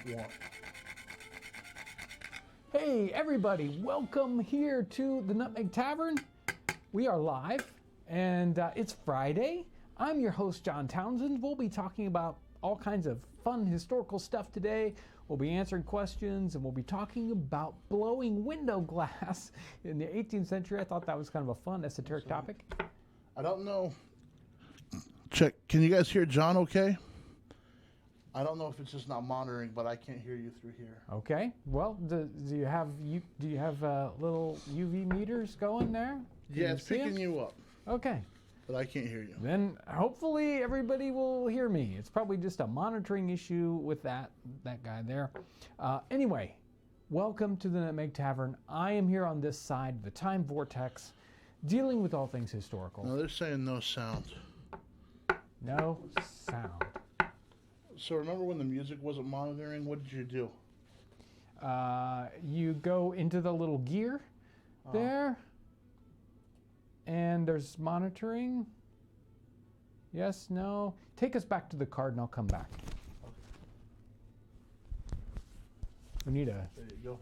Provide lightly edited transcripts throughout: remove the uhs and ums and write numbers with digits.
1. Hey everybody, welcome here to the Nutmeg Tavern. We are live and it's Friday. I'm your host John Townsends. We'll be talking about all kinds of fun historical stuff today. We'll be answering questions and we'll be talking about blowing window glass in the 18th century. I thought that was kind of a fun esoteric topic. I don't know. Check. Can you guys hear John okay? I don't know if it's just not monitoring, but I can't hear you through here. Okay. Well, do you have little UV meters going there? Yeah, it's picking you up. Okay. But I can't hear you. Then hopefully everybody will hear me. It's probably just a monitoring issue with that guy there. Anyway, welcome to the Nutmeg Tavern. I am here on this side of the time vortex, dealing with all things historical. No, they're saying no sound. No sound. So remember when the music wasn't monitoring? What did you do? You go into the little gear there, and there's monitoring. Yes, no. Take us back to the card and I'll come back. We need a... There you go.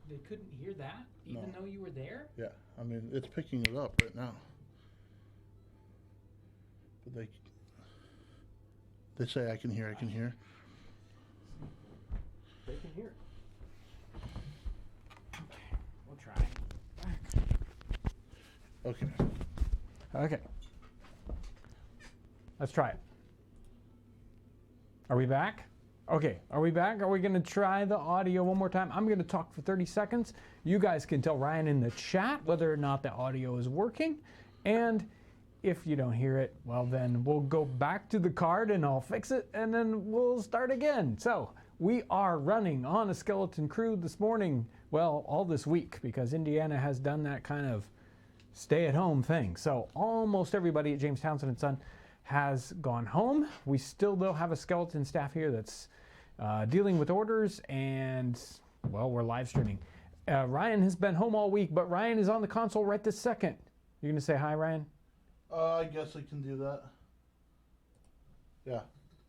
They couldn't hear that, even though you were there? Yeah, I mean, it's picking it up right now. But they say I can hear. They can hear it. Okay, we'll try. Okay. Okay. Let's try it. Are we back? Okay, are we back? Are we going to try the audio one more time? I'm going to talk for 30 seconds. You guys can tell Ryan in the chat whether or not the audio is working. And if you don't hear it, well, then we'll go back to the card and I'll fix it and then we'll start again. So we are running on a skeleton crew this morning. Well, all this week because Indiana has done that kind of stay-at-home thing. So almost everybody at James Townsend & Son has gone home. We still, though, have a skeleton staff here that's dealing with orders, and, well, we're live streaming. Ryan has been home all week, but Ryan is on the console right this second. You're going to say hi, Ryan? I guess I can do that. Yeah.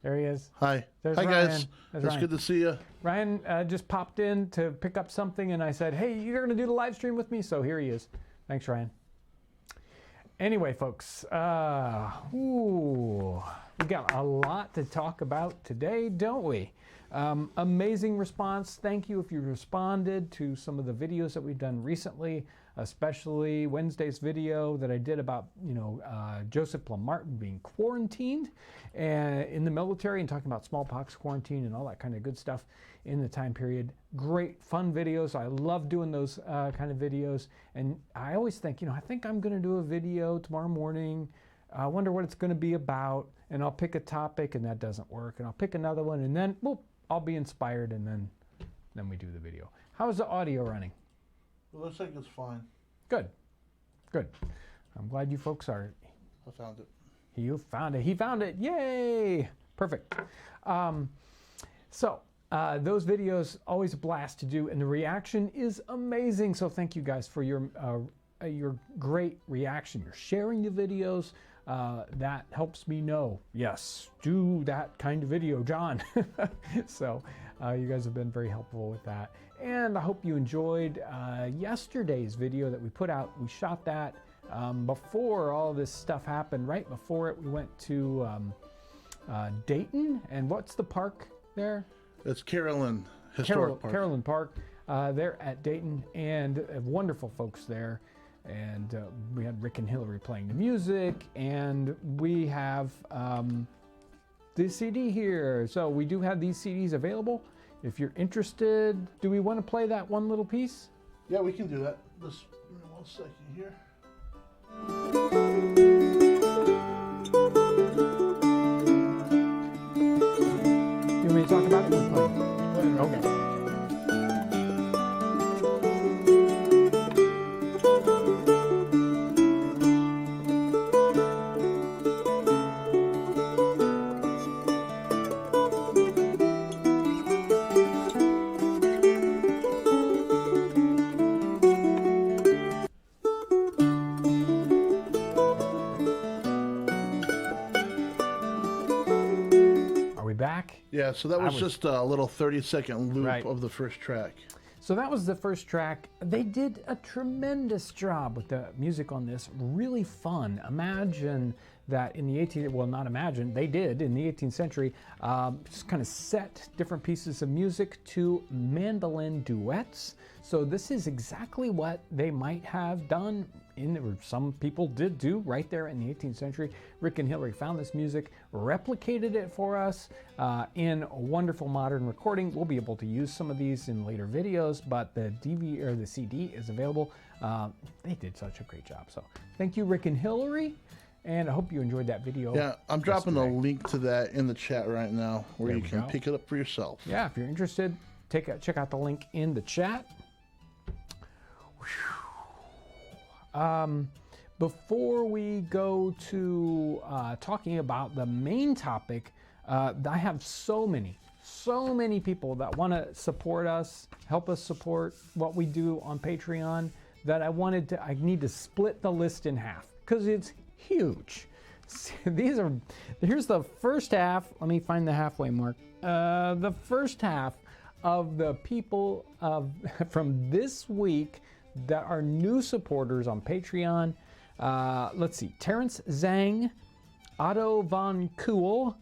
There he is. Hi. There's Hi, Ryan. guys. There's It's Ryan. good to see you. Ryan just popped in to pick up something, and I said, hey, you're going to do the live stream with me? So here he is. Thanks, Ryan. Anyway, folks, we got a lot to talk about today, don't we? Amazing response. Thank you if you responded to some of the videos that we've done recently, especially Wednesday's video that I did about, Joseph Lamartin being quarantined in the military and talking about smallpox quarantine and all that kind of good stuff in the time period. Great, fun videos. I love doing those kind of videos. And I always think, I think I'm going to do a video tomorrow morning. I wonder what it's going to be about. And I'll pick a topic and that doesn't work. And I'll pick another one and then, whoop, I'll be inspired and then we do the video. How is the audio running? It looks like it's fine. Good. Good. I'm glad you folks are. I found it. You found it. He found it. Yay. Perfect. Those videos, always a blast to do, and the reaction is amazing. So thank you guys for your great reaction. You're sharing the videos. That helps me know, yes, do that kind of video, John. So you guys have been very helpful with that. And I hope you enjoyed yesterday's video that we put out. We shot that before all this stuff happened. Right before it, we went to Dayton. And what's the park there? It's Carolyn Historic Park. Carolyn Park. They're at Dayton, and wonderful folks there. And we had Rick and Hillary playing the music, and we have this CD here. So we do have these CDs available. If you're interested, do we want to play that one little piece? Yeah, we can do that. Just give me 1 second here. You want me to talk about it? We'll play it. Okay. back. Yeah, so that was just a little 30-second loop Right. of the first track. So that was the first track. They did a tremendous job with the music on this. Really fun. Imagine that in the 18th, well, not imagine, they did in the 18th century, just kind of set different pieces of music to mandolin duets. So this is exactly what they might have done or some people did do right there in the 18th century. Rick and Hillary found this music, replicated it for us in a wonderful modern recording. We'll be able to use some of these in later videos, but the DVD or the CD is available. They did such a great job. So thank you, Rick and Hillary. And I hope you enjoyed that video. Yeah, I'm dropping a link to that in the chat right now where There you we can go. pick it up for yourself. Yeah, if you're interested, check out the link in the chat. Before we go to talking about the main topic, I have so many people that want to support us, help us support what we do on Patreon, that I need to split the list in half because it's huge. Here's the first half. Let me find the halfway mark. The first half of the people from this week that are new supporters on Patreon. Let's see, Terrence Zhang, Otto von Kuhl,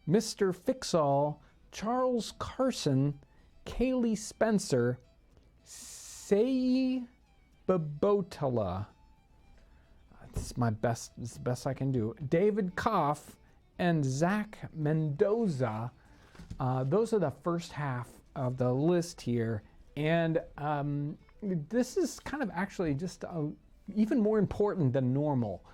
Mr. Fixall, Charles Carson, Kaylee Spencer, Sei Babotala. This is the best I can do. David Koff and Zach Mendoza. Those are the first half of the list here. And this is kind of actually just even more important than normal.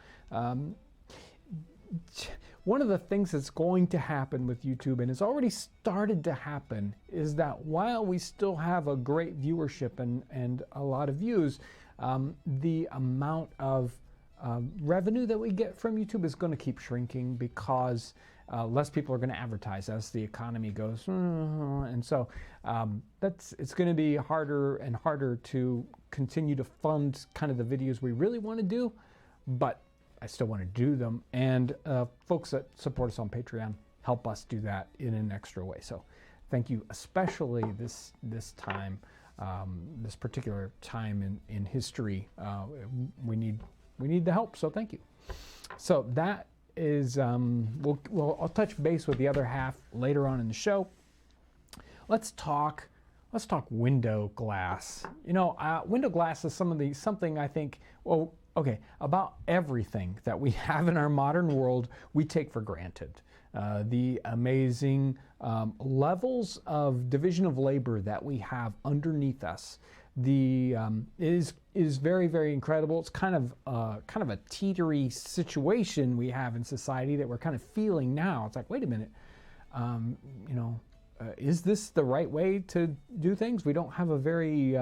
One of the things that's going to happen with YouTube, and it's already started to happen, is that while we still have a great viewership and a lot of views, the amount of revenue that we get from YouTube is going to keep shrinking because less people are going to advertise as the economy goes, and so it's going to be harder and harder to continue to fund kind of the videos we really want to do, but I still want to do them, and folks that support us on Patreon help us do that in an extra way. So thank you, especially this time, this particular time in history. We need the help, so thank you. So that is, I'll touch base with the other half later on in the show. Let's talk window glass. You know, window glass is something I think, about everything that we have in our modern world, we take for granted. The amazing levels of division of labor that we have underneath us, is very, very incredible. It's kind of a teetery situation we have in society that we're kind of feeling now. It's like, wait a minute, is this the right way to do things? We don't have a very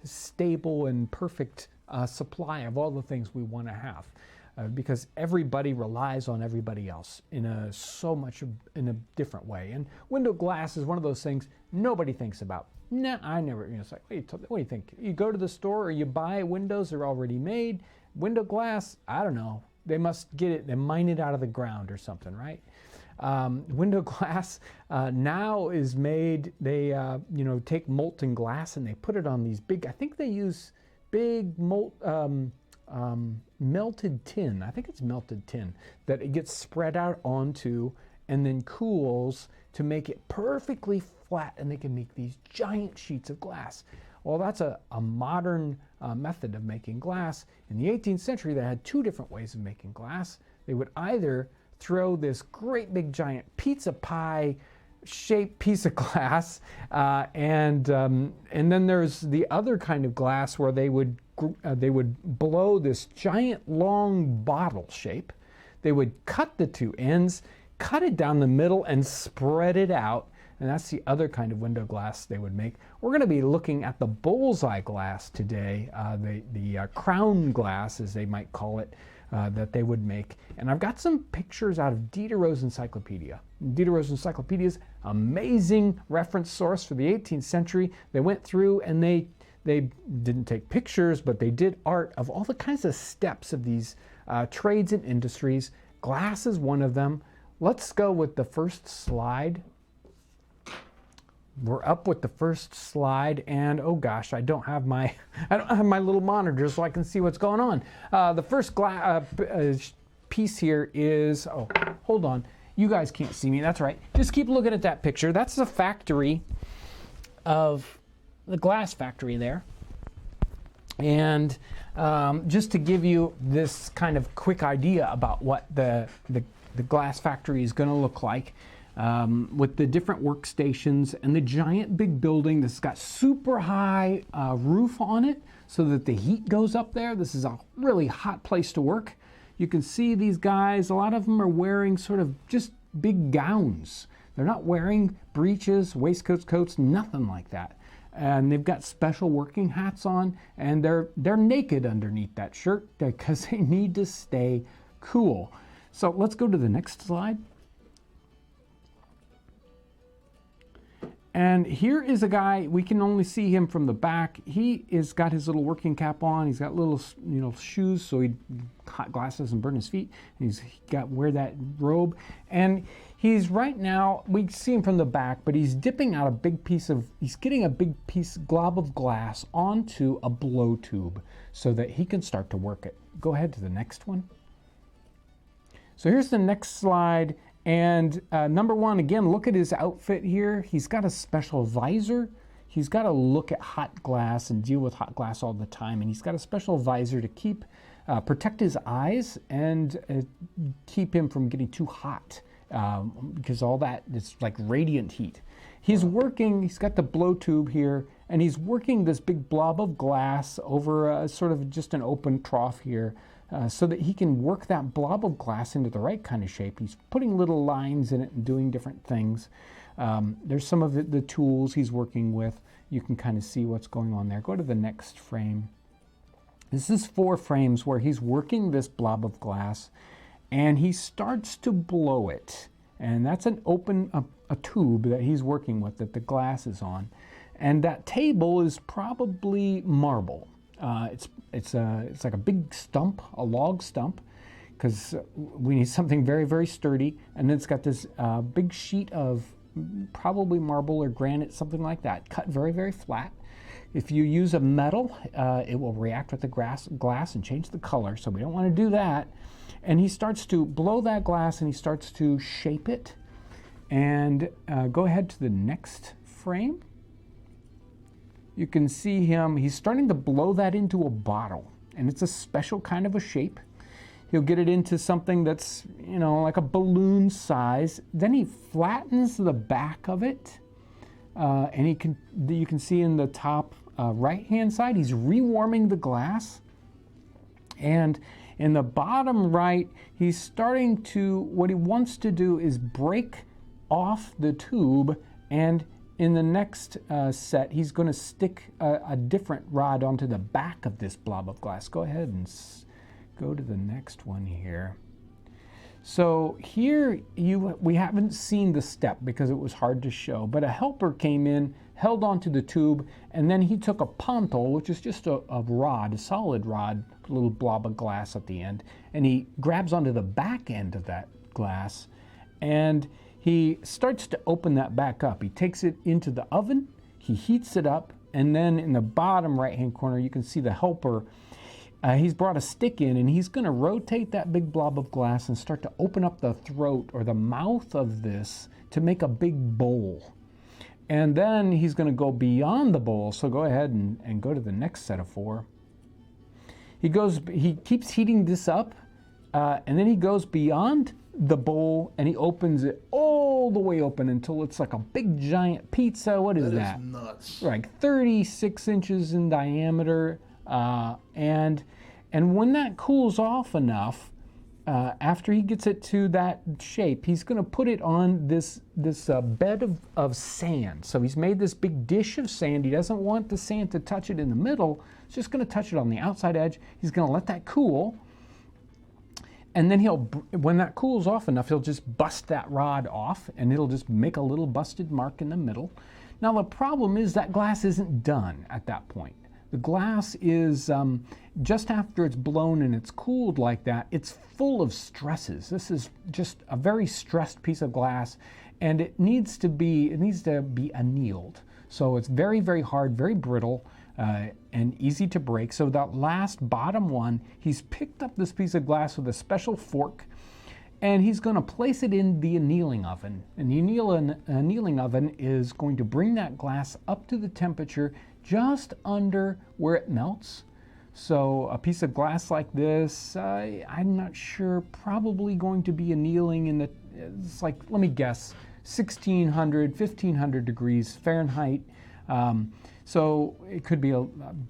stable and perfect supply of all the things we want to have, because everybody relies on everybody else in a different way. And window glass is one of those things nobody thinks about. Nah, I never. It's like, what do you think? You go to the store or you buy windows; they're already made. Window glass, I don't know. They must get it. They mine it out of the ground or something, right? Window glass now is made. They take molten glass and they put it on these big. I think they use big melted tin. I think it's melted tin that it gets spread out onto and then cools to make it perfectly flat, and they can make these giant sheets of glass. Well, that's a modern method of making glass. In the 18th century, they had two different ways of making glass. They would either throw this great big giant pizza pie shaped piece of glass, and then there's the other kind of glass where they would blow this giant long bottle shape. They would cut the two ends, cut it down the middle, and spread it out. And that's the other kind of window glass they would make. We're going to be looking at the bullseye glass today, the crown glass, as they might call it, that they would make. And I've got some pictures out of Diderot's Encyclopedia. Diderot's Encyclopedia is an amazing reference source for the 18th century. They went through and they didn't take pictures, but they did art of all the kinds of steps of these trades and industries. Glass is one of them. let's go with the first slide. We're up with the first slide, and oh gosh, I don't have my little monitor so I can see what's going on. The first piece here is, oh, hold on. You guys can't see me, that's right. Just keep looking at that picture. That's the factory of the glass factory there. And just to give you this kind of quick idea about what the glass factory is going to look like, with the different workstations and the giant big building that's got super high roof on it so that the heat goes up there. This is a really hot place to work. You can see these guys, a lot of them are wearing sort of just big gowns. They're not wearing breeches, waistcoats, coats, nothing like that. And they've got special working hats on, and they're naked underneath that shirt because they need to stay cool. So let's go to the next slide. And here is a guy, we can only see him from the back. He has got his little working cap on. He's got little, shoes so he hot glasses and burn his feet. And he's got wear that robe. And he's right now, we see him from the back, but he's dipping out he's getting a big glob of glass onto a blow tube so that he can start to work it. Go ahead to the next one. So here's the next slide. And number one, again, look at his outfit here. He's got a special visor. He's got to look at hot glass and deal with hot glass all the time. And he's got a special visor to protect his eyes and keep him from getting too hot because all that is like radiant heat. He's got the blow tube here, and he's working this big blob of glass over sort of just an open trough here. So that he can work that blob of glass into the right kind of shape. He's putting little lines in it and doing different things. There's some of the tools he's working with. You can kind of see what's going on there. Go to the next frame. This is 4 frames where he's working this blob of glass, and he starts to blow it. And that's a tube that he's working with that the glass is on. And that table is probably marble. It's like a big stump, a log stump, because we need something very, very sturdy. And then it's got this big sheet of probably marble or granite, something like that, cut very, very flat. If you use a metal, it will react with the glass and change the color, so we don't want to do that. And he starts to blow that glass and he starts to shape it. And go ahead to the next frame. You can see him, he's starting to blow that into a bottle, and it's a special kind of a shape. He'll get it into something that's, like a balloon size. Then he flattens the back of it, and you can see in the top right-hand side, he's rewarming the glass. And in the bottom right, he's starting to, what he wants to do is break off the tube, and in the next set, he's going to stick a different rod onto the back of this blob of glass. Go ahead and go to the next one here. So here we haven't seen the step because it was hard to show, but a helper came in, held onto the tube, and then he took a pontal, which is just a rod, a solid rod, a little blob of glass at the end, and he grabs onto the back end of that glass, and he starts to open that back up. He takes it into the oven, he heats it up, and then in the bottom right-hand corner, you can see the helper. He's brought a stick in, and he's going to rotate that big blob of glass and start to open up the throat or the mouth of this to make a big bowl. And then he's going to go beyond the bowl, so go ahead and go to the next set of 4. He keeps heating this up, and then he goes beyond the bowl and he opens it all the way open until it's like a big giant pizza. What is that? That is nuts. Like 36 inches in diameter. And when that cools off enough, after he gets it to that shape, he's going to put it on this bed of sand. So he's made this big dish of sand. He doesn't want the sand to touch it in the middle. He's just going to touch it on the outside edge. He's going to let that cool. And then when that cools off enough, he'll just bust that rod off, and it'll just make a little busted mark in the middle. Now the problem is that glass isn't done at that point. The glass is, just after it's blown and it's cooled like that, it's full of stresses. This is just a very stressed piece of glass, and it needs to be annealed. So it's very, very hard, very brittle, and easy to break. So that last bottom one, he's picked up this piece of glass with a special fork, and he's going to place it in the annealing oven. And the annealing oven is going to bring that glass up to the temperature just under where it melts. So a piece of glass like this, I'm not sure, probably going to be annealing in it's like, let me guess, 1600, 1500 degrees Fahrenheit. So it could be a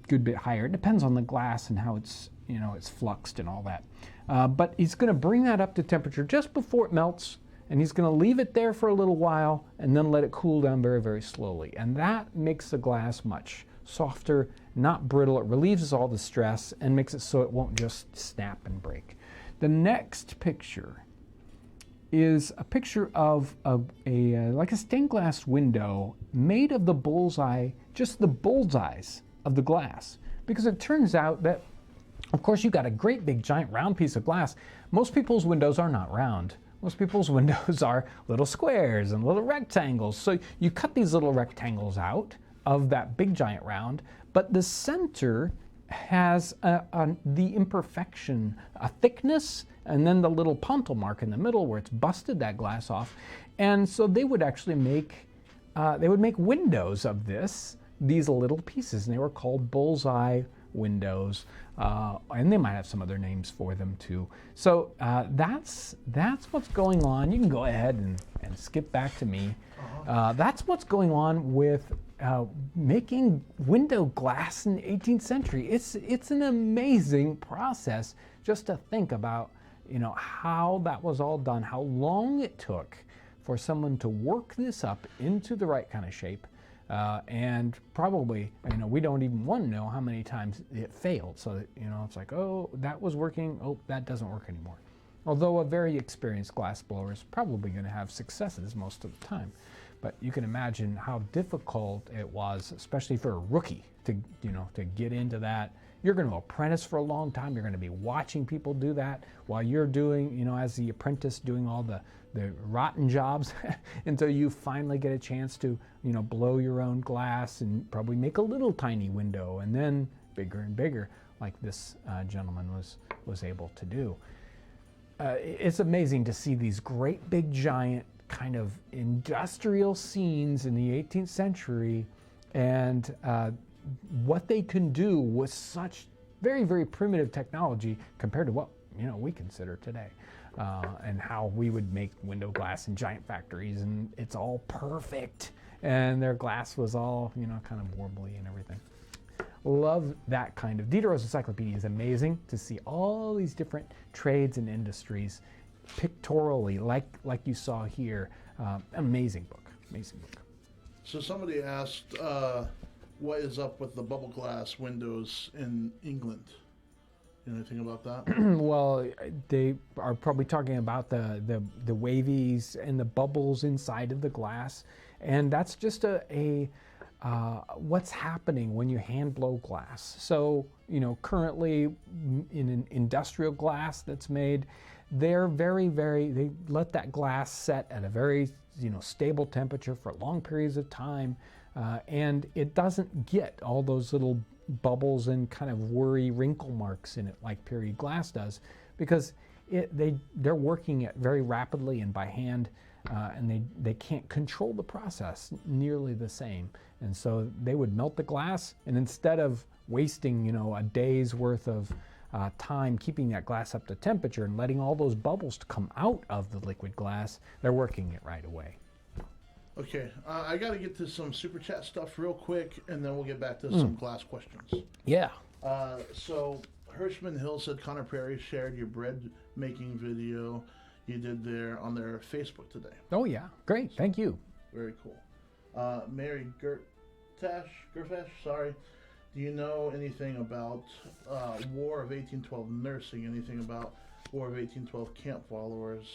good bit higher. It depends on the glass and how it's fluxed and all that. But he's going to bring that up to temperature just before it melts, and he's going to leave it there for a little while and then let it cool down very, very slowly. And that makes the glass much softer, not brittle. It relieves all the stress and makes it so it won't just snap and break. The next picture is a picture of like a stained glass window made of the bullseye, just the bullseyes of the glass. Because it turns out that, of course, you've got a great big giant round piece of glass. Most people's windows are not round. Most people's windows are little squares and little rectangles. So you cut these little rectangles out of that big giant round, but the center has the imperfection, a thickness, and then the little pontil mark in the middle where it's busted that glass off. And so they would actually make windows of these little pieces, and they were called bullseye windows, and they might have some other names for them too. So that's what's going on. You can go ahead and skip back to me. That's what's going on with making window glass in the 18th century. It's an amazing process just to think about, how that was all done, how long it took for someone to work this up into the right kind of shape. And probably, we don't even want to know how many times it failed. So that, it's like, oh, that was working. Oh, that doesn't work anymore. Although a very experienced glass blower is probably going to have successes most of the time. But you can imagine how difficult it was, especially for a rookie to get into that. You're going to apprentice for a long time. You're going to be watching people do that while you're doing, as the apprentice, doing all the rotten jobs until you finally get a chance to, blow your own glass and probably make a little tiny window and then bigger and bigger, like this gentleman was able to do. It's amazing to see these great big giant kind of industrial scenes in the 18th century and what they can do with such very, very primitive technology compared to what we consider today. And how we would make window glass in giant factories, and it's all perfect, and their glass was all kind of warbly and everything. Love that kind of. Diderot's Encyclopedia is amazing to see all these different trades and industries pictorially, like you saw here. Amazing book. So somebody asked, what is up with the bubble glass windows in England? You know anything about that? Well, they are probably talking about the wavies and the bubbles inside of the glass, and that's just what's happening when you hand blow glass. So currently in an industrial glass that's made, they're they let that glass set at a very stable temperature for long periods of time, and it doesn't get all those little bubbles and kind of worry wrinkle marks in it like period glass does, because they're working it very rapidly and by hand, and they can't control the process nearly the same. And so they would melt the glass, and instead of wasting a day's worth of time keeping that glass up to temperature and letting all those bubbles come out of the liquid glass, they're working it right away. Okay, I got to get to some super chat stuff real quick, and then we'll get back to some glass questions. Yeah. So Hirschman Hill said Connor Perry shared your bread making video you did there on their Facebook today. Oh yeah, great, thank you. Very cool. Mary Gerfesh, sorry. Do you know anything about War of 1812 nursing? Anything about War of 1812 camp followers?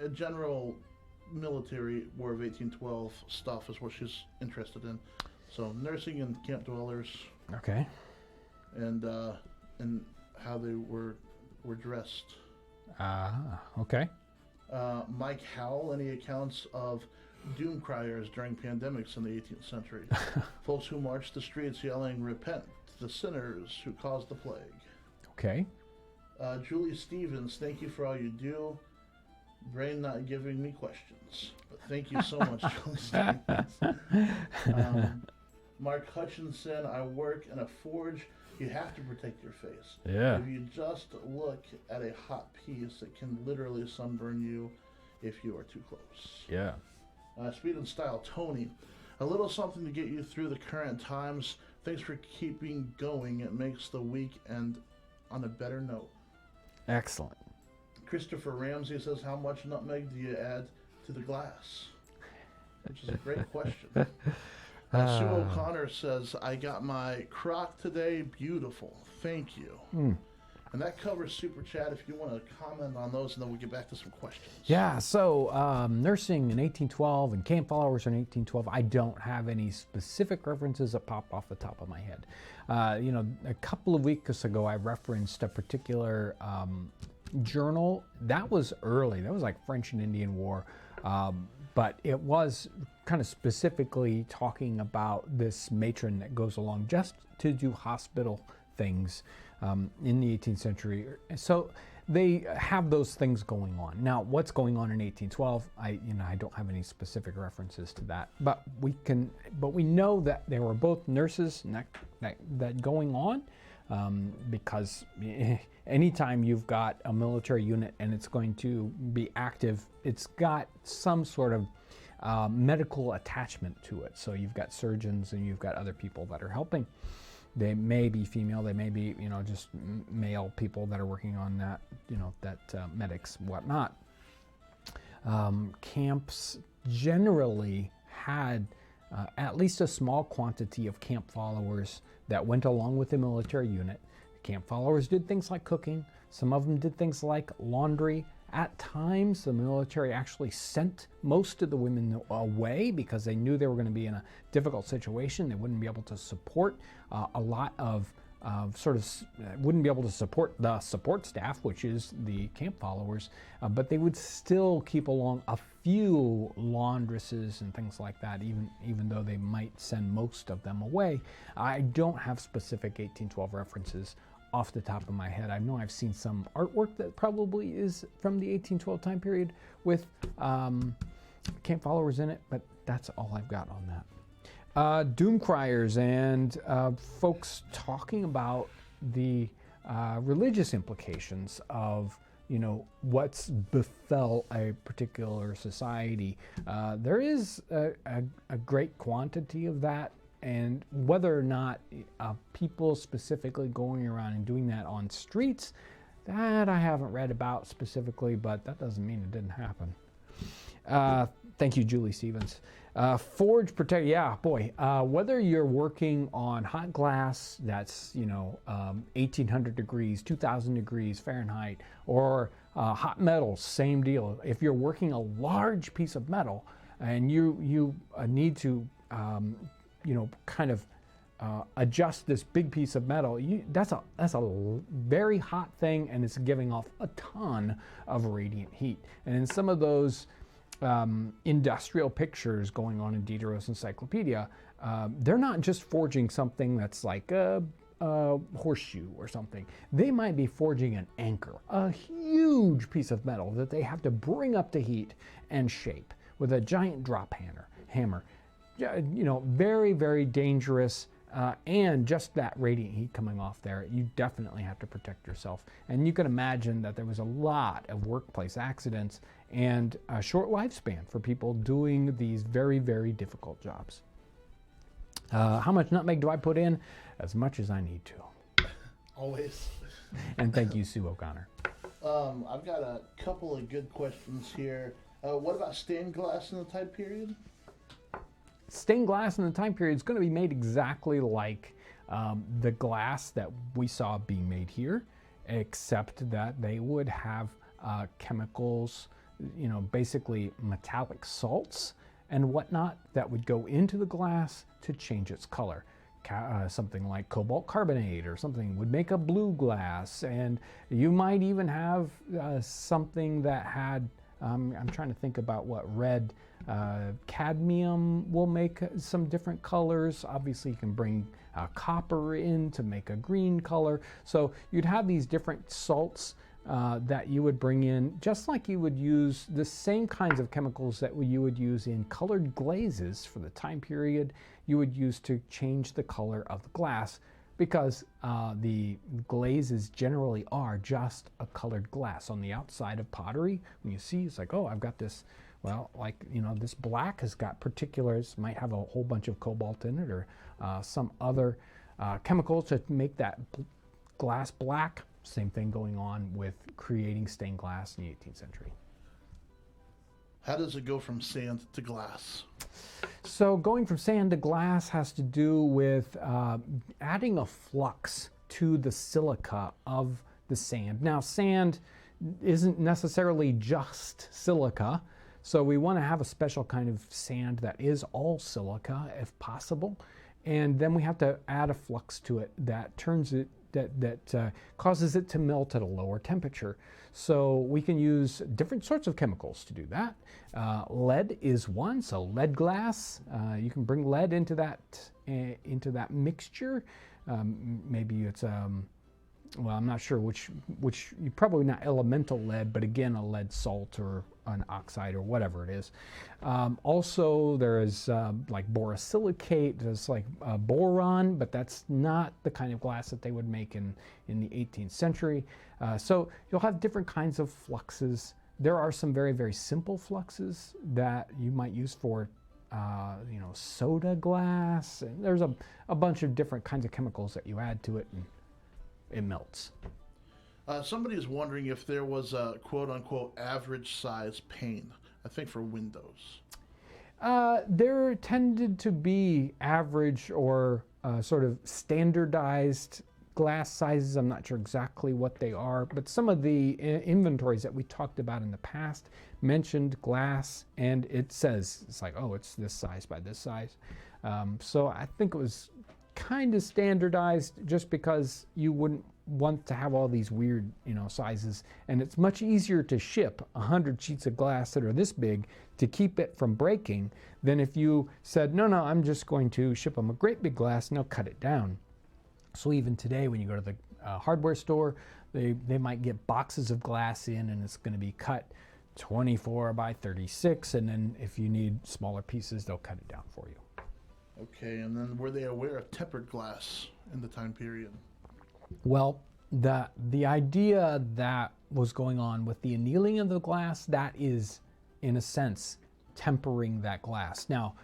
A general military War of 1812 stuff is what she's interested in. So nursing and camp dwellers. Okay. and how they were dressed. Okay. Mike Howell, any accounts of doom criers during pandemics in the 18th century? Folks who marched the streets yelling, "Repent, the sinners who caused the plague." Okay. Julie Stevens, thank you for all you do. Brain not giving me questions, but thank you so much, Julie Stevens. Mark Hutchinson, I work in a forge. You have to protect your face. Yeah. If you just look at a hot piece, it can literally sunburn you if you are too close. Yeah. Speed and Style, Tony, a little something to get you through the current times. Thanks for keeping going. It makes the week end on a better note. Excellent. Christopher Ramsey says, how much nutmeg do you add to the glass? Which is a great question. Sue O'Connor says, I got my crock today. Beautiful. Thank you. And that covers Super Chat. If you want to comment on those, and then we'll get back to some questions. Yeah, so nursing in 1812 and camp followers in 1812, I don't have any specific references that pop off the top of my head. A couple of weeks ago, I referenced a particular journal. That was early. That was like French and Indian War. But it was kind of specifically talking about this matron that goes along just to do hospital things in the 18th century. So they have those things going on. Now, what's going on in 1812? I don't have any specific references to that, but we know that there were both nurses that going on, because anytime you've got a military unit and it's going to be active, it's got some sort of medical attachment to it. So you've got surgeons and you've got other people that are helping. They may be female, they may be, just male people that are working on that, medics, whatnot. Camps generally had at least a small quantity of camp followers that went along with the military unit. Camp followers did things like cooking. Some of them did things like laundry. At times, the military actually sent most of the women away because they knew they were going to be in a difficult situation. They wouldn't be able to support a lot of wouldn't be able to support the support staff, which is the camp followers, but they would still keep along a few laundresses and things like that, even though they might send most of them away. I don't have specific 1812 references off the top of my head. I know I've seen some artwork that probably is from the 1812 time period with camp followers in it, but that's all I've got on that. Doom criers and folks talking about the religious implications of what's befell a particular society. There is a great quantity of that. And whether or not people specifically going around and doing that on streets, that I haven't read about specifically, but that doesn't mean it didn't happen. Thank you, Julie Stevens. Forge protect, yeah, boy. Whether you're working on hot glass that's 1,800 degrees, 2,000 degrees Fahrenheit, or hot metal, same deal. If you're working a large piece of metal and you need to adjust this big piece of metal, that's a very hot thing, and it's giving off a ton of radiant heat. And in some of those industrial pictures going on in Diderot's encyclopedia, they're not just forging something that's like a horseshoe or something. They might be forging an anchor, a huge piece of metal that they have to bring up to heat and shape with a giant drop hammer. Very, very dangerous, and just that radiant heat coming off there, you definitely have to protect yourself. And you can imagine that there was a lot of workplace accidents and a short lifespan for people doing these very, very difficult jobs. How much nutmeg do I put in? As much as I need to. Always. And thank you, Sue O'Connor. I've got a couple of good questions here. What about stained glass in the time period? Stained glass in the time period is going to be made exactly like the glass that we saw being made here, except that they would have chemicals, basically metallic salts and whatnot that would go into the glass to change its color. something like cobalt carbonate or something would make a blue glass, and you might even have something that had, I'm trying to think about what red, cadmium will make some different colors. Obviously you can bring copper in to make a green color. So you'd have these different salts that you would bring in, just like you would use the same kinds of chemicals that you would use in colored glazes for the time period you would use to change the color of the glass, because the glazes generally are just a colored glass. On the outside of pottery, when you see, it's like, oh, I've got this, well, like, this black has got particulars, might have a whole bunch of cobalt in it, or some other chemicals to make that glass black. Same thing going on with creating stained glass in the 18th century. How does it go from sand to glass? So going from sand to glass has to do with adding a flux to the silica of the sand. Now, sand isn't necessarily just silica, so we want to have a special kind of sand that is all silica if possible, and then we have to add a flux to it that turns it that causes it to melt at a lower temperature. So we can use different sorts of chemicals to do that. Lead is one, so lead glass. You can bring lead into that mixture. Maybe it's well, I'm not sure which probably not elemental lead, but again, a lead salt or an oxide or whatever it is. Also, there is like borosilicate, there's like boron, but that's not the kind of glass that they would make in the 18th century. So you'll have different kinds of fluxes. There are some very, very simple fluxes that you might use for soda glass. And there's a bunch of different kinds of chemicals that you add to it, and it melts. Somebody is wondering if there was a quote-unquote average size pane, I think for windows. There tended to be average or sort of standardized glass sizes. I'm not sure exactly what they are, but some of the inventories that we talked about in the past mentioned glass, and it says, it's like, oh, it's this size by this size. So I think it was kind of standardized just because you wouldn't want to have all these weird, sizes, and it's much easier to ship 100 sheets of glass that are this big to keep it from breaking than if you said, no, I'm just going to ship them a great big glass and they'll cut it down. So even today, when you go to the hardware store, they might get boxes of glass in, and it's going to be cut 24 by 36, and then if you need smaller pieces, they'll cut it down for you. Okay, and then were they aware of tempered glass in the time period? Well, the idea that was going on with the annealing of the glass, that is, in a sense, tempering that glass. Now,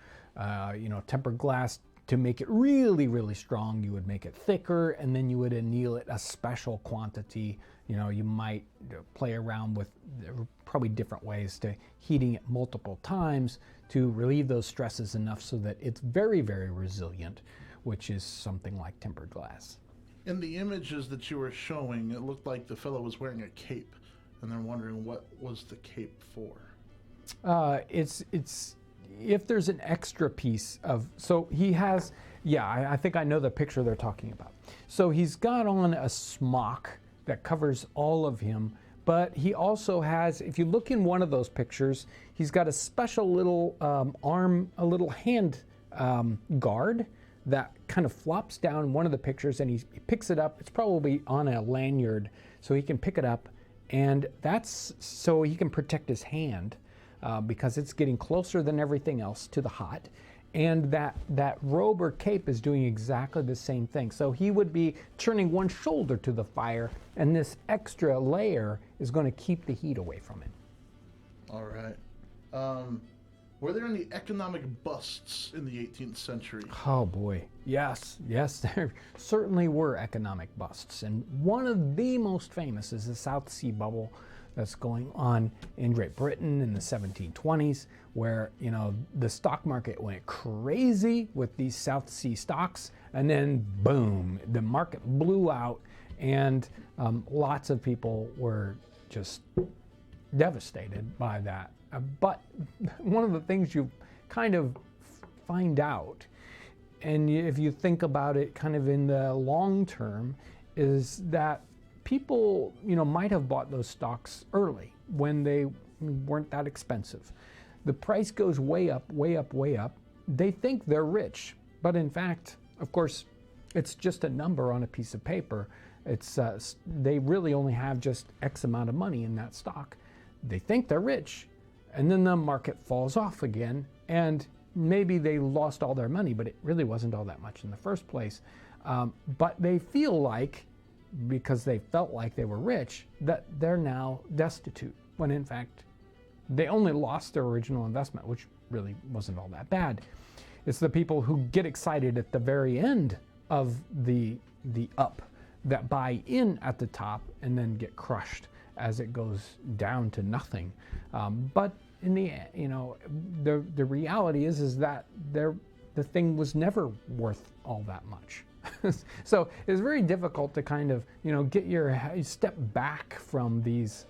tempered glass, to make it really, really strong, you would make it thicker, and then you would anneal it a special quantity. You might play around with probably different ways to heating it multiple times to relieve those stresses enough so that it's very, very resilient, which is something like tempered glass. In the images that you were showing, it looked like the fellow was wearing a cape, and they're wondering what was the cape for. It's if there's an extra piece of, so he has, I think I know the picture they're talking about. So he's got on a smock that covers all of him, but he also has, if you look in one of those pictures, he's got a special little a little hand guard that kind of flops down in one of the pictures, and he picks it up. It's probably on a lanyard, so he can pick it up, and that's so he can protect his hand because it's getting closer than everything else to the hot. And that robe or cape is doing exactly the same thing. So he would be turning one shoulder to the fire, and this extra layer is going to keep the heat away from it. All right. Were there any economic busts in the 18th century? Oh boy, yes, there certainly were economic busts. And one of the most famous is the South Sea bubble that's going on in Great Britain in the 1720s, where the stock market went crazy with these South Sea stocks, and then boom, the market blew out, and lots of people were just devastated by that. But one of the things you kind of find out if you think about it kind of in the long term, is that people, might have bought those stocks early when they weren't that expensive. The price goes way up, way up, way up. They think they're rich, but in fact, of course, it's just a number on a piece of paper. It's they really only have just X amount of money in that stock. They think they're rich, and then the market falls off again, and maybe they lost all their money, but it really wasn't all that much in the first place. But they feel like, because they felt like they were rich, that they're now destitute, when in fact, they only lost their original investment, which really wasn't all that bad. It's the people who get excited at the very end of the up that buy in at the top and then get crushed as it goes down to nothing. But in the the reality is that the thing was never worth all that much. So it's very difficult to kind of get your step back from these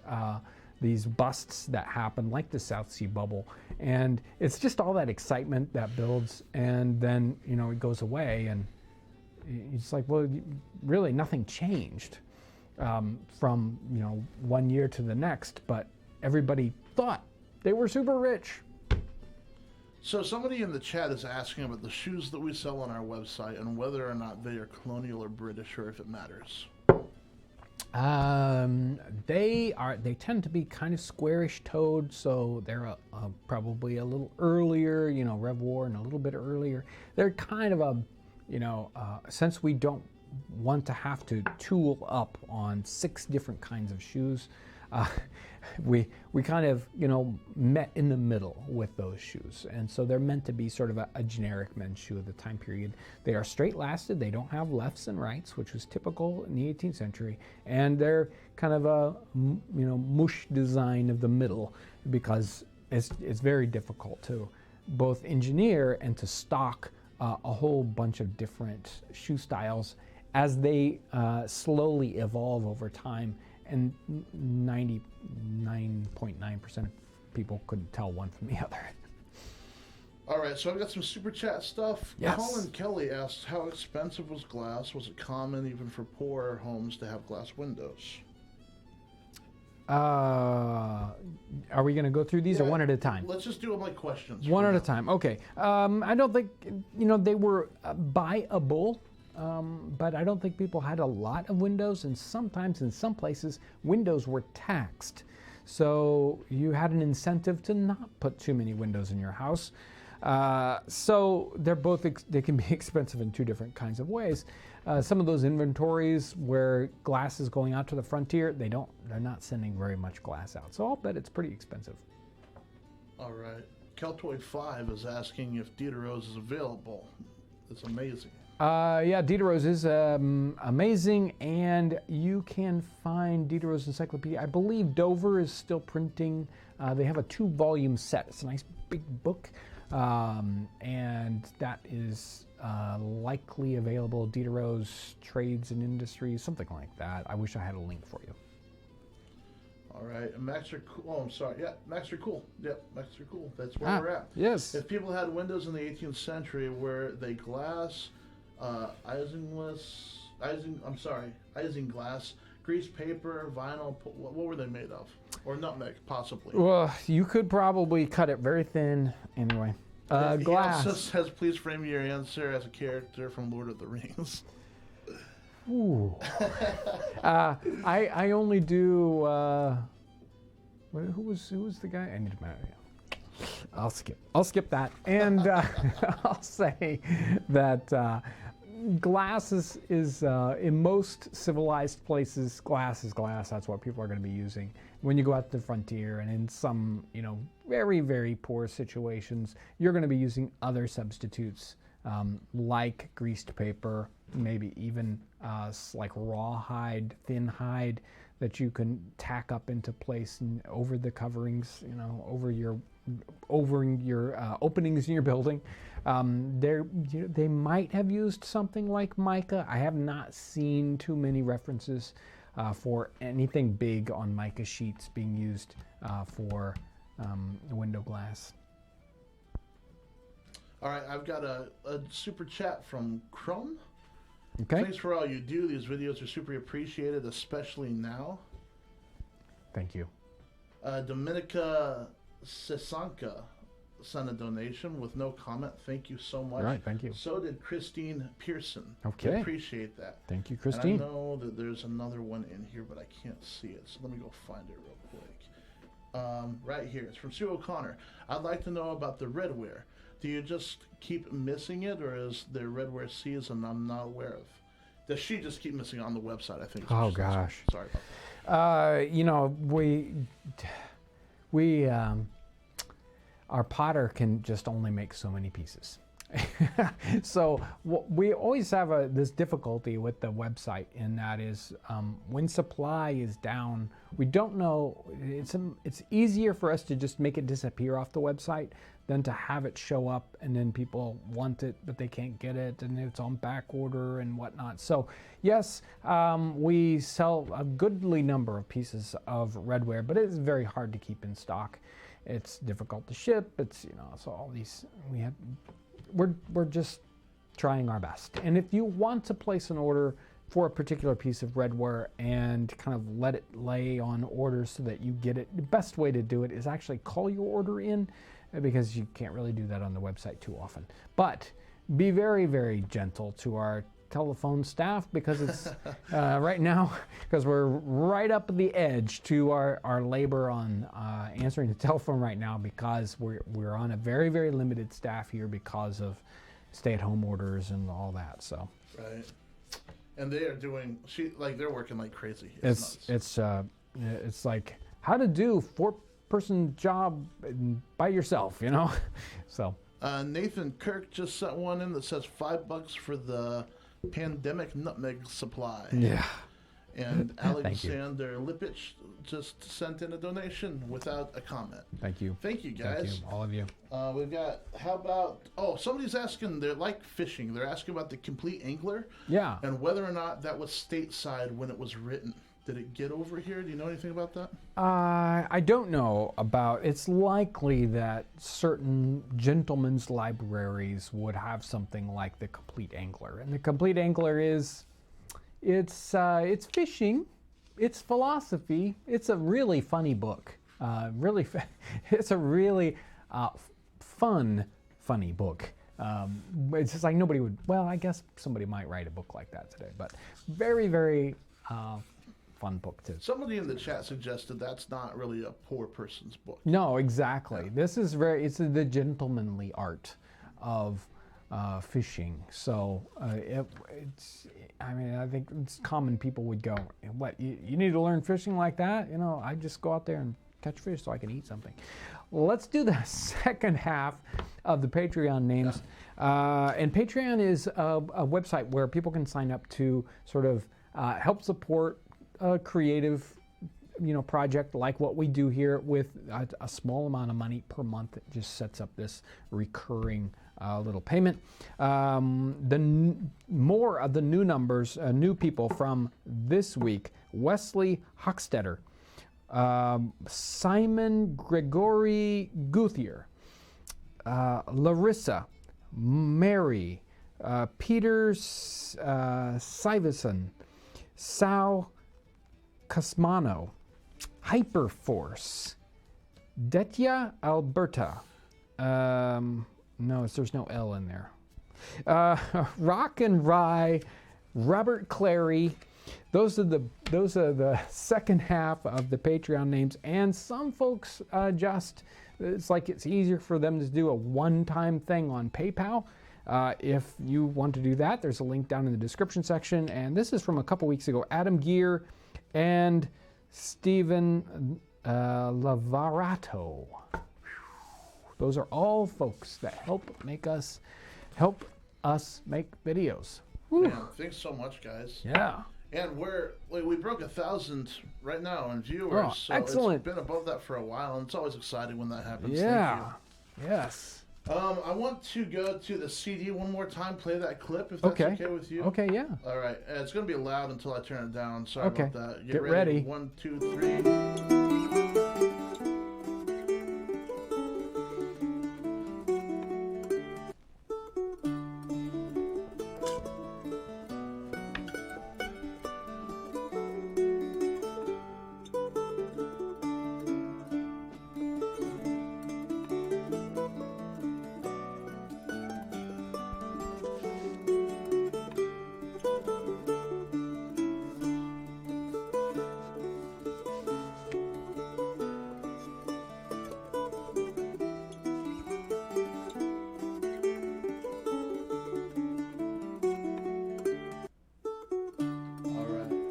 busts that happen, like the South Sea bubble, and it's just all that excitement that builds, and then it goes away, and it's like, well, really nothing changed from one year to the next, but everybody thought they were super rich. So somebody in the chat is asking about the shoes that we sell on our website and whether or not they are colonial or British, or if it matters. They tend to be kind of squarish toed, so they're probably a little earlier, Rev War, and a little bit earlier. They're kind of since we don't want to have to tool up on 6 different kinds of shoes, we kind of met in the middle with those shoes, and so they're meant to be sort of a generic men's shoe of the time period. They are straight lasted, they don't have lefts and rights, which was typical in the 18th century, and they're kind of a mush design of the middle, because it's very difficult to both engineer and to stock a whole bunch of different shoe styles as they slowly evolve over time. And 99.9% of people couldn't tell one from the other. All right, so I've got some super chat stuff. Yes. Colin Kelly asked, how expensive was glass? Was it common even for poorer homes to have glass windows? Are we going to go through these or one at a time? Let's just do them like questions. One at a time. Okay. I don't think they were buyable. But I don't think people had a lot of windows, and sometimes in some places windows were taxed, so you had an incentive to not put too many windows in your house. So they can be expensive in 2 different kinds of ways. Some of those inventories where glass is going out to the frontier, they're not sending very much glass out, so I'll bet it's pretty expensive. All right, Keltoid 5 is asking if Diderot's is available. It's amazing. Yeah, Diderot's is amazing, and you can find Diderot's Encyclopedia. I believe Dover is still printing. They have a 2-volume set. It's a nice big book, and that is likely available. Diderot's Trades and Industries, something like that. I wish I had a link for you. All right, and Maxter Cool. Oh, I'm sorry. Yeah, Maxter Cool. Yep, Maxter Cool. That's where we're at. Yes. If people had windows in the 18th century, were they glass, isinglass, grease paper, vinyl? What were they made of? Or nutmeg, possibly. Well, you could probably cut it very thin. Anyway, glass. He also says, please frame your answer as a character from Lord of the Rings. Ooh. I only do. Who was the guy? I need to. I'll skip that, and I'll say that glass is in most civilized places. Glass is glass. That's what people are going to be using when you go out to the frontier, and in some very, very poor situations, you're going to be using other substitutes like greased paper, maybe even like rawhide, thin hide that you can tack up into place and over the coverings, over your openings in your building. They might have used something like mica. I have not seen too many references for anything big on mica sheets being used for the window glass. All right, I've got a super chat from Chrome. Okay. Thanks for all you do. These videos are super appreciated, especially now. Thank you. Dominica Sesanka sent a donation with no comment. Thank you so much. All right, thank you. So did Christine Pearson. Okay. We appreciate that. Thank you, Christine. And I know that there's another one in here, but I can't see it. So let me go find it real quick. Right here. It's from Sue O'Connor. I'd like to know about the redware. Do you just keep missing it, or is there redware season I'm not aware of? Does she just keep missing it on the website? I think. Oh gosh. Sorry about that. You know, we our potter can just only make so many pieces. So we always have this difficulty with the website, and that is when supply is down, we don't know. It's easier for us to just make it disappear off the website than to have it show up and then people want it but they can't get it and it's on back order and whatnot. So yes, we sell a goodly number of pieces of redware, but it's very hard to keep in stock. It's difficult to ship. It's, you know, so all these we're just trying our best. And if you want to place an order for a particular piece of redware and kind of let it lay on order so that you get it, the best way to do it is actually call your order in, because you can't really do that on the website too often. But be very, very gentle to our telephone staff, because it's right now, because we're right up at the edge to our labor on answering the telephone right now, because we're on a very, very limited staff here because of stay-at-home orders and all that. So right, and they are doing they're working like crazy. It's like how to do 4-person job by yourself, you know. So Nathan Kirk just sent one in that says $5 for the pandemic nutmeg supply. Yeah. And Alexander Lipich just sent in a donation without a comment. Thank you. Thank you, guys. Thank you, all of you. We've got, somebody's asking, they're like fishing. They're asking about the Complete Angler. Yeah. And whether or not that was stateside when it was written. Did it get over here? Do you know anything about that? I don't know about. It's likely that certain gentlemen's libraries would have something like the Complete Angler, and the Complete Angler it's fishing, it's philosophy. It's a really funny book. It's a really funny book. It's just like nobody would. Well, I guess somebody might write a book like that today, but very, very. Fun book too. Somebody in the chat suggested that's not really a poor person's book. No, exactly. Yeah. This is it's the gentlemanly art of fishing. So it's, I mean, I think it's common. People would go, what, you need to learn fishing like that? You know, I just go out there and catch fish so I can eat something. Let's do the second half of the Patreon names. Yeah. And Patreon is a website where people can sign up to sort of help support a creative, project like what we do here with a small amount of money per month. It just sets up this recurring little payment. More of the new numbers, new people from this week: Wesley Hochstetter, Simon Gregory Guthier, Larissa, Mary, Peter Siverson, Sal Casmano, Hyperforce, Detya Alberta. No, there's no L in there. Rock and Rye, Robert Clary. Those are the second half of the Patreon names, and some folks it's like it's easier for them to do a one-time thing on PayPal. If you want to do that, there's a link down in the description section. And this is from a couple weeks ago. Adam Gear and Stephen Lavarato. Those are all folks that help us make videos. Man, thanks so much, guys. Yeah. And we broke 1,000 right now in viewers. Oh, so excellent. It's been above that for a while, and it's always exciting when that happens. Yeah. Thank you. Yes. I want to go to the CD one more time, play that clip, if that's okay with you. Okay, yeah. All right. It's going to be loud until I turn it down. Sorry about that. Get ready. 1, 2, 3.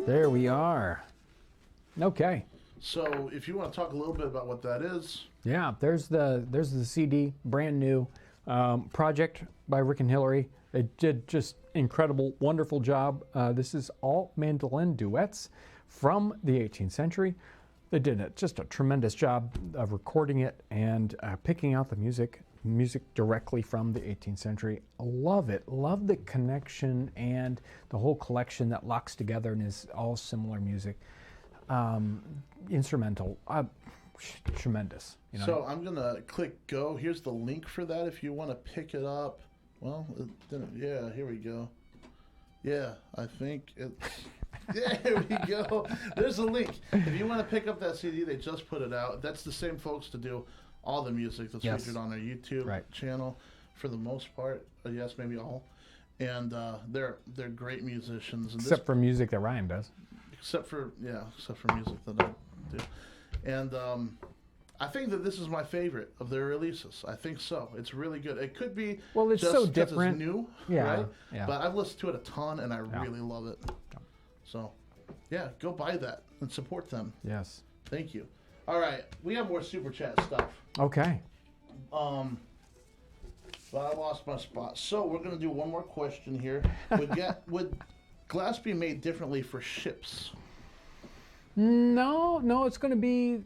There we are. Okay. So if you want to talk a little bit about what that is. Yeah, there's the CD, brand new project by Rick and Hillary. They did just incredible, wonderful job. This is all mandolin duets from the 18th century. They did just a tremendous job of recording it and picking out the music directly from the 18th century. Love it. Love the connection and the whole collection that locks together and is all similar music. Instrumental. Tremendous. You know? So I'm going to click go. Here's the link for that if you want to pick it up. Well, it didn't. Yeah, here we go. Yeah, I think it's... Yeah, there we go. There's a link. If you want to pick up that CD, they just put it out. That's the same folks to do all the music that's featured on their YouTube channel for the most part. Yes, maybe all. And they're great musicians. And except for music that Ryan does. Except for music that I do. And I think that this is my favorite of their releases. I think so. It's really good. It could be it's just so different. It's new, right? Yeah. But I've listened to it a ton, and I really love it. So, yeah, go buy that and support them. Yes. Thank you. All right, we have more Super Chat stuff. Okay. But I lost my spot. So we're going to do one more question here. Would glass be made differently for ships? No, it's going to be,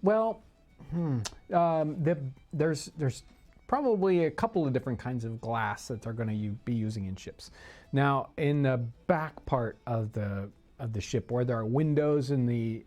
there's probably a couple of different kinds of glass that they're going to be using in ships. Now, in the back part of the ship, where there are windows in the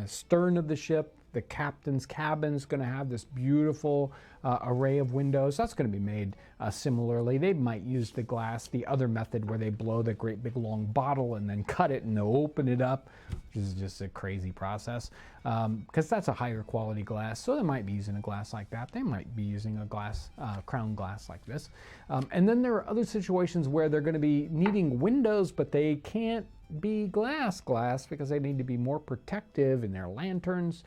stern of the ship, the captain's cabin is going to have this beautiful array of windows. That's going to be made similarly. They might use the glass, the other method where they blow the great big long bottle and then cut it and open it up, which is just a crazy process, because that's a higher quality glass. So they might be using a glass like that. They might be using a glass, crown glass like this. And then there are other situations where they're going to be needing windows, but they can't be glass because they need to be more protective in their lanterns.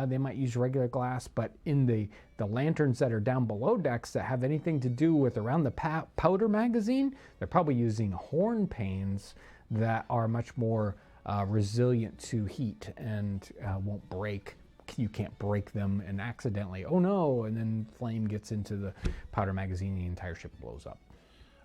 They might use regular glass, but in the lanterns that are down below decks that have anything to do with around the powder magazine, they're probably using horn panes that are much more resilient to heat and won't break. You can't break them and accidentally, oh no, and then flame gets into the powder magazine and the entire ship blows up.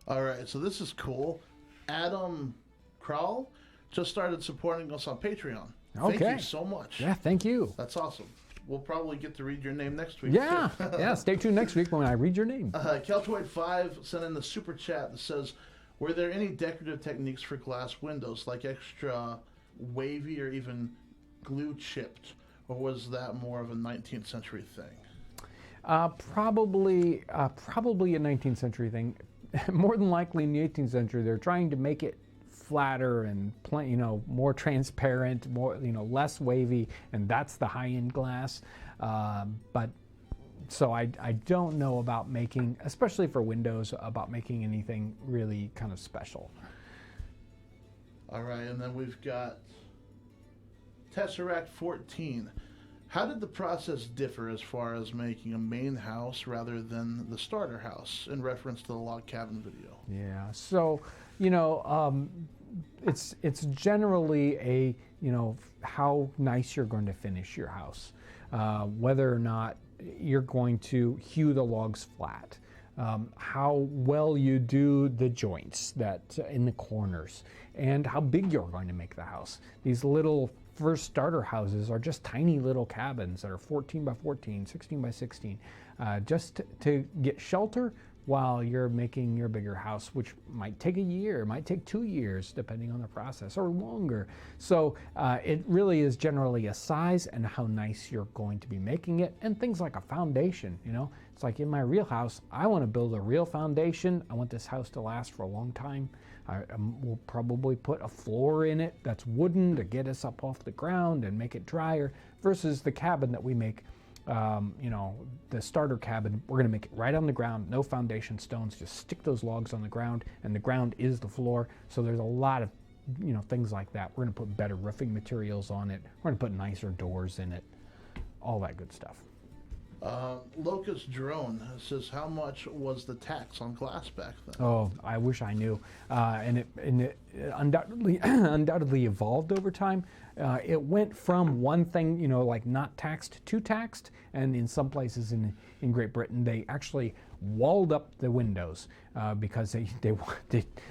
All right, so this is cool. Adam Crowell just started supporting us on Patreon. Okay. Thank you so much. Yeah, thank you. That's awesome. We'll probably get to read your name next week. Yeah, yeah. Stay tuned next week when I read your name. Keltoid5 sent in the super chat that says, were there any decorative techniques for glass windows, like extra wavy or even glue chipped, or was that more of a 19th century thing? Probably a 19th century thing. More than likely in the 18th century, they're trying to make it flatter and more transparent, more less wavy, and that's the high-end glass. But so I don't know about making, especially for windows, about making anything really kind of special. All right, and then we've got Tesseract 14. How did the process differ as far as making a main house rather than the starter house, in reference to the log cabin video? Yeah, so it's generally a how nice you're going to finish your house, whether or not you're going to hew the logs flat, how well you do the joints that in the corners, and how big you're going to make the house. These little first starter houses are just tiny little cabins that are 14 by 14, 16 by 16, just to get shelter while you're making your bigger house, which might take a year, might take 2 years, depending on the process, or longer. So it really is generally a size and how nice you're going to be making it, and things like a foundation. It's like in my real house, I want to build a real foundation. I want this house to last for a long time. We'll probably put a floor in it that's wooden to get us up off the ground and make it drier, versus the cabin that we make. The starter cabin, we're going to make it right on the ground, no foundation stones, just stick those logs on the ground, and the ground is the floor. So there's a lot of, things like that. We're going to put better roofing materials on it. We're going to put nicer doors in it, all that good stuff. Locust Drone says, how much was the tax on glass back then? Oh, I wish I knew. And it undoubtedly undoubtedly evolved over time. It went from one thing, like not taxed to taxed, and in some places in Great Britain, they actually walled up the windows because they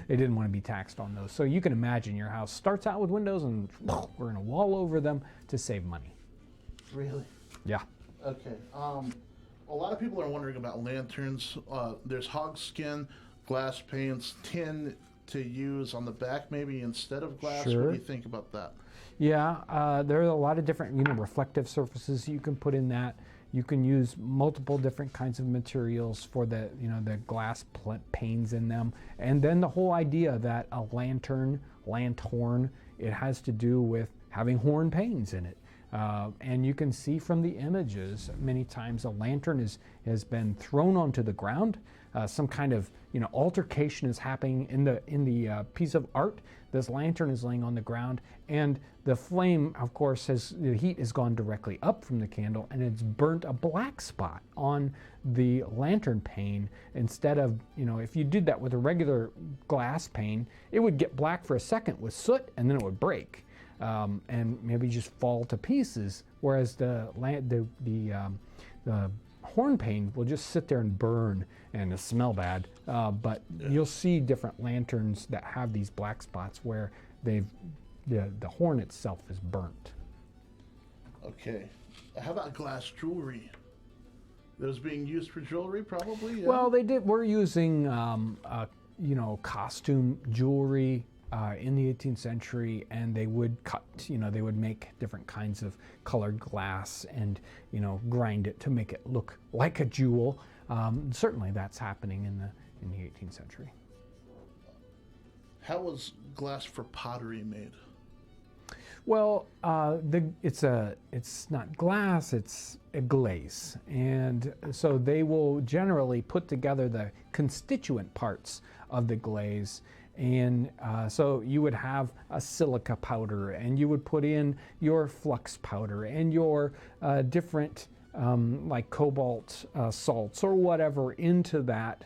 didn't want to be taxed on those. So you can imagine your house starts out with windows, and we're going to wall over them to save money. Really? Yeah. Okay. A lot of people are wondering about lanterns. There's hog skin, glass paints, tin to use on the back maybe instead of glass. Sure. What do you think about that? Yeah, there are a lot of different, reflective surfaces you can put in that. You can use multiple different kinds of materials for the glass panes in them. And then the whole idea that a lanthorn, it has to do with having horn panes in it. And you can see from the images many times a lantern has been thrown onto the ground. Some kind of altercation is happening in the piece of art. This lantern is laying on the ground, and the flame, of course, the heat has gone directly up from the candle, and it's burnt a black spot on the lantern pane. Instead of, if you did that with a regular glass pane, it would get black for a second with soot, and then it would break. And maybe just fall to pieces, whereas the horn pane will just sit there and burn and smell bad. But you'll see different lanterns that have these black spots where the horn itself is burnt. Okay. How about glass jewelry? That was being used for jewelry, probably? Yeah? Well, we're using, costume jewelry in the 18th century, and they would they would make different kinds of colored glass and, grind it to make it look like a jewel. Certainly that's happening in the 18th century. How was glass for pottery made? Well, it's not glass, it's a glaze. And so they will generally put together the constituent parts of the glaze. And so you would have a silica powder, and you would put in your flux powder and your different like cobalt salts or whatever into that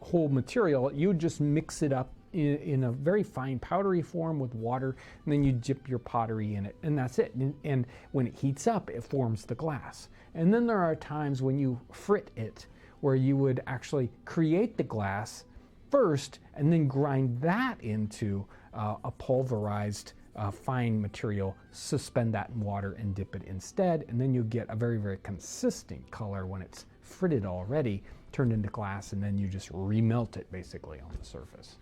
whole material. You would just mix it up in a very fine powdery form with water, and then you dip your pottery in it, and that's it. And when it heats up, it forms the glass. And then there are times when you frit it, where you would actually create the glass first and then grind that into a pulverized fine material, suspend that in water and dip it instead, and then you get a very, very consistent color when it's fritted already, turned into glass, and then you just remelt it basically on the surface.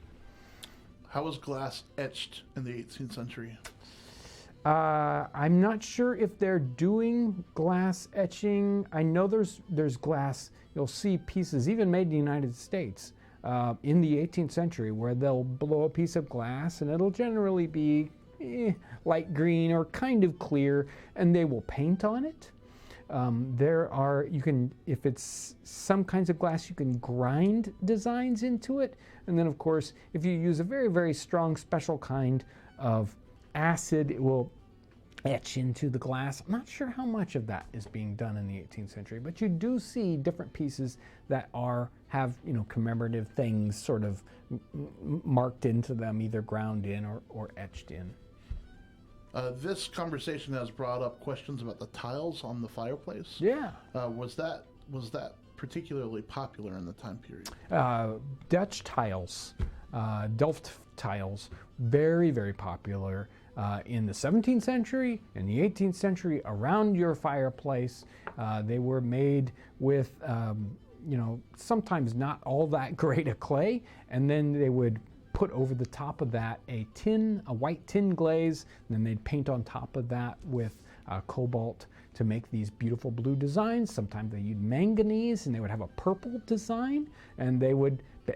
How was glass etched in the 18th century? I'm not sure if they're doing glass etching. I know there's glass, you'll see pieces even made in the United States in the 18th century where they'll blow a piece of glass and it'll generally be light green or kind of clear, and they will paint on it. If it's some kinds of glass, you can grind designs into it. And then of course, if you use a very, very strong special kind of acid, it will etch into the glass. I'm not sure how much of that is being done in the 18th century, but you do see different pieces that have commemorative things sort of marked into them, either ground in or etched in. This conversation has brought up questions about the tiles on the fireplace. Yeah. Was that particularly popular in the time period? Dutch tiles, Delft tiles, very, very popular in the 17th century, in the 18th century, around your fireplace. They were made with, sometimes not all that great a clay, and then they would put over the top of that a white tin glaze, and then they'd paint on top of that with cobalt to make these beautiful blue designs. Sometimes they used manganese, and they would have a purple design, and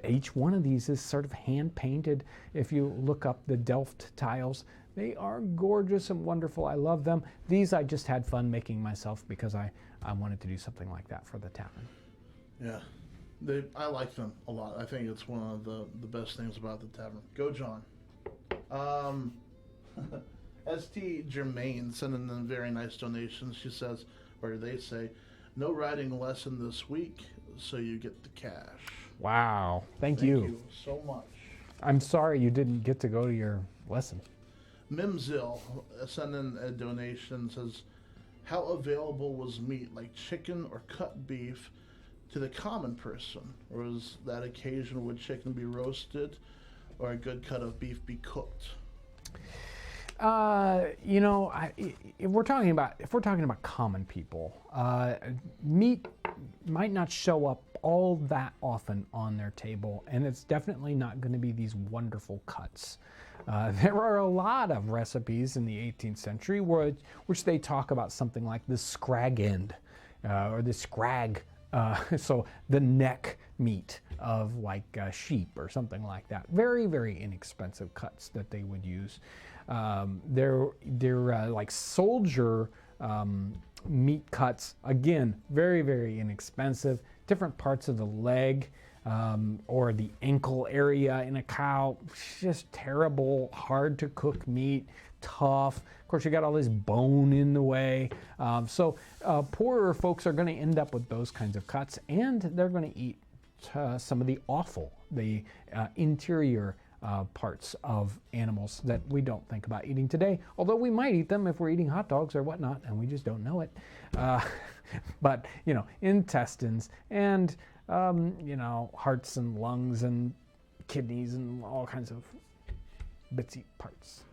each one of these is sort of hand painted. If you look up the Delft tiles, they are gorgeous and wonderful. I love them. These I just had fun making myself because I wanted to do something like that for the tavern. Yeah. I like them a lot. I think it's one of the best things about the tavern. Go, John. St. Germain sent in very nice donations. She says, or they say, No writing lesson this week, so you get the cash. Wow. Thank Thank you. you so much. I'm sorry you didn't get to go to your lesson. Mimzil sent in a donation, says, how available was meat like chicken or cut beef to the common person? Or was that occasion would chicken be roasted or a good cut of beef be cooked? If we're talking about common people, meat might not show up all that often on their table, and it's definitely not going to be these wonderful cuts. There are a lot of recipes in the 18th century which they talk about something like the scrag end, or the scrag, so the neck meat of like sheep or something like that. Very, very inexpensive cuts that they would use. They're like soldier meat cuts, again, very, very inexpensive. Different parts of the leg or the ankle area in a cow, just terrible, hard to cook meat, tough. Of course, you got all this bone in the way. So poorer folks are going to end up with those kinds of cuts, and they're going to eat some of the offal, the interior parts of animals that we don't think about eating today, although we might eat them if we're eating hot dogs or whatnot, and we just don't know it. But, intestines and, hearts and lungs and kidneys and all kinds of bitsy parts.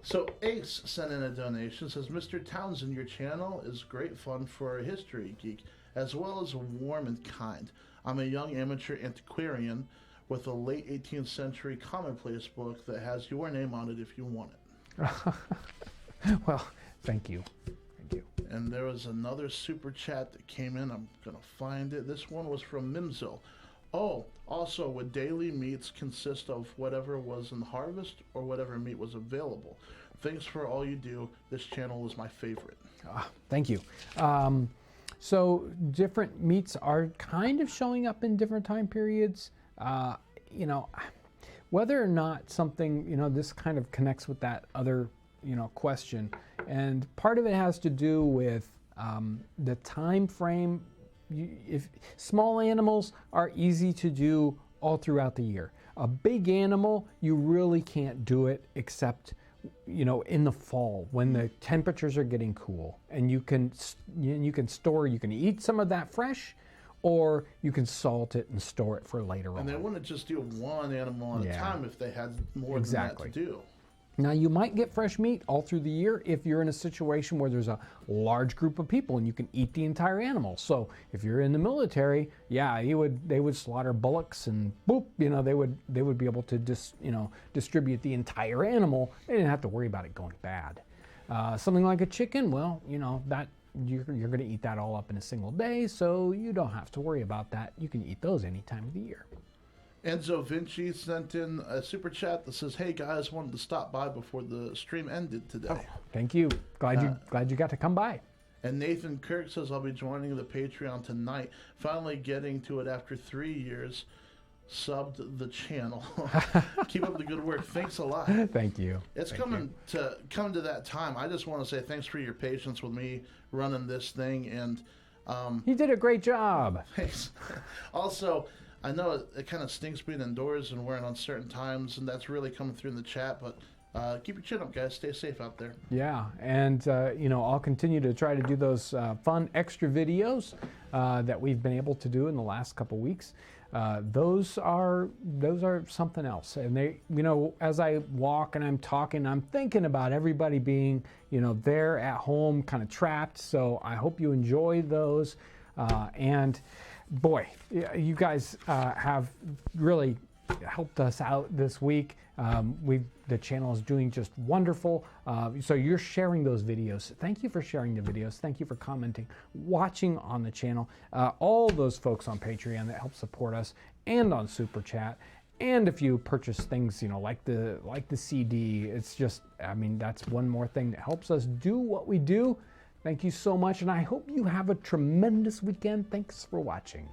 So Ace sent in a donation, says, Mr. Townsend, your channel is great fun for a history geek, as well as warm and kind. I'm a young amateur antiquarian with a late 18th century commonplace book that has your name on it if you want it. Well, thank you. Thank you. And there was another super chat that came in. I'm going to find it. This one was from Mimzil. Oh, also, would daily meats consist of whatever was in harvest or whatever meat was available? Thanks for all you do. This channel is my favorite. Thank you. So different meats are kind of showing up in different time periods. Whether or not something, this kind of connects with that other, question. And part of it has to do with the time frame. If small animals are easy to do all throughout the year. A big animal, you really can't do it except, in the fall when the temperatures are getting cool, and you can eat some of that fresh, or you can salt it and store it for later on. And they wouldn't just do one animal at a time if they had more than that to do. Now, you might get fresh meat all through the year if you're in a situation where there's a large group of people and you can eat the entire animal. So if you're in the military, they would slaughter bullocks and boop, they would be able to distribute the entire animal. They didn't have to worry about it going bad. Something like a chicken, well, that you're going to eat that all up in a single day, so you don't have to worry about that. You can eat those any time of the year. Enzo Vinci sent in a super chat that says, "Hey guys, wanted to stop by before the stream ended today." Oh, thank you. Glad you got to come by. And Nathan Kirk says, "I'll be joining the Patreon tonight. Finally getting to it after 3 years. Subbed the channel." Keep up the good work. Thanks a lot. Thank you. It's coming to that time. I just want to say thanks for your patience with me running this thing, and you did a great job. Thanks. Also, I know it kind of stinks being indoors and we're in uncertain times, and that's really coming through in the chat, but keep your chin up, guys. Stay safe out there. Yeah, and I'll continue to try to do those fun extra videos that we've been able to do in the last couple weeks. Those are something else, and they, as I walk and I'm talking, I'm thinking about everybody being, there at home, kind of trapped. So I hope you enjoy those, and boy, you guys have really helped us out this week. The channel is doing just wonderful. So you're sharing those videos. Thank you for sharing the videos. Thank you for commenting, watching on the channel. All those folks on Patreon that help support us, and on Super Chat. And if you purchase things, like the CD, it's just, that's one more thing that helps us do what we do. Thank you so much, and I hope you have a tremendous weekend. Thanks for watching.